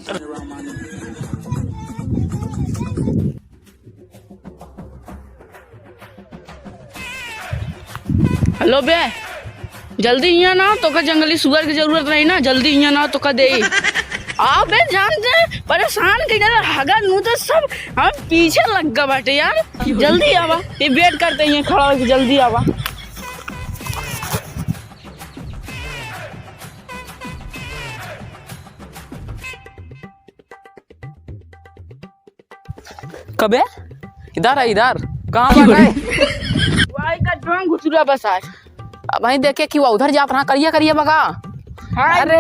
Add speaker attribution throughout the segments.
Speaker 1: Hello बे, जल्दी यहाँ ना तो का जंगली सुअर की जरूरत नहीं ना, जल्दी यहाँ ना तो का दे आ बे, जान दे परेशान के जरा हगा नू तो सब हम पीछे लग गए बाटे यार, जल्दी आवा, ये वेट करते हैं खड़ा होके, जल्दी आवा।
Speaker 2: कबे इधर है, इधर कहाँ पर है?
Speaker 1: वाई का ड्रोन घुसुरा बस आज।
Speaker 2: अब वहीं देखे कि वो उधर जात रहा, करिए करिए बगा।
Speaker 1: हाँ,
Speaker 2: अरे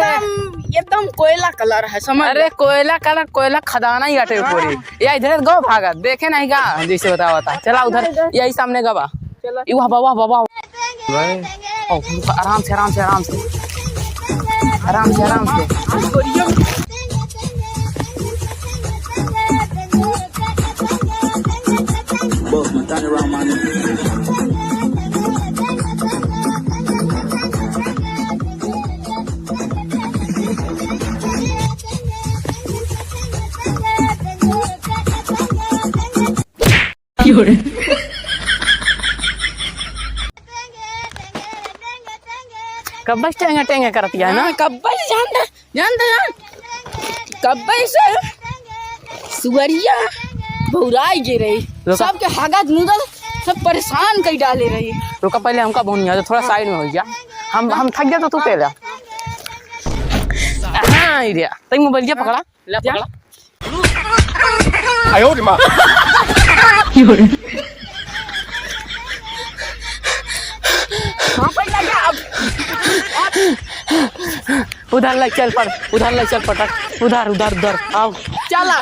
Speaker 1: एकदम कोयला कलर है, समझ।
Speaker 2: अरे कोयला कलर, कोयला खदाना ही हटे पूरी। या इधर गो भागा, देखे नहीं का जैसे बता बता, चला उधर यही सामने गवा। वाह वाह वाह वाह, आराम से आराम से आराम से आराम से आराम से। कब्बा टेंगे टेंगे करती है ना,
Speaker 1: कब्बा जानता जानता जान, कब्बा से सुअरिया भौराई गे रही, सबके हागा नूदल सब परेशान कर डाले रही।
Speaker 2: रुका पहले हमका बोनिया, तो थोड़ा साइड में हो गया, हम थक गया तो तू पहले। हाँ इडिया तई मोबाइल क्या पकड़ा, ले पकड़ा।
Speaker 3: आयो रे मां,
Speaker 2: उधर ले चल पड़, उधर ले चल पटक, उधर उधर उधर आओ
Speaker 1: चला।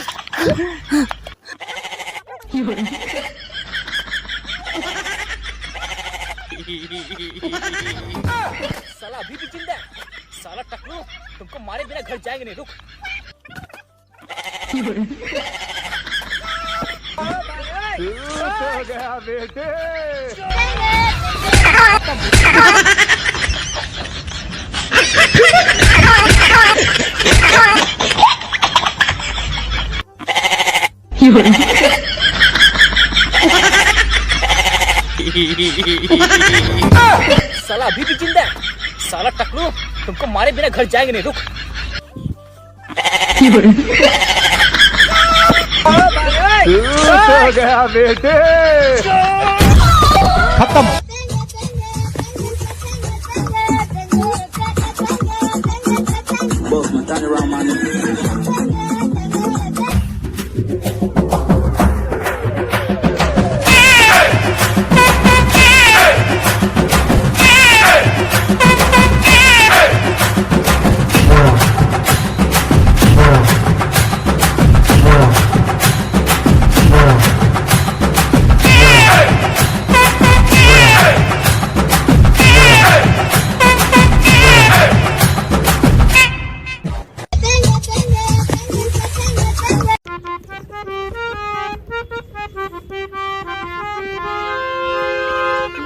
Speaker 4: साला अभी भी जिंदा है, साला टकलू तुमको मारे बिना घर जाएंगे नहीं, रुक।
Speaker 3: हो गया बेटे।
Speaker 4: साला अभी भी जिंदा है, साला टकलू तुमको मारे बिना घर जाएंगे नहीं, रुक।
Speaker 3: हो गया बेटे, खत्म।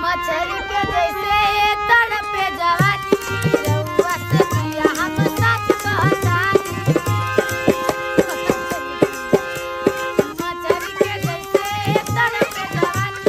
Speaker 5: मछली के जैसे तड़पे जवानी, रउआ से पिया हम सच कहतानी। मछली के जैसे तड़पे जवानी।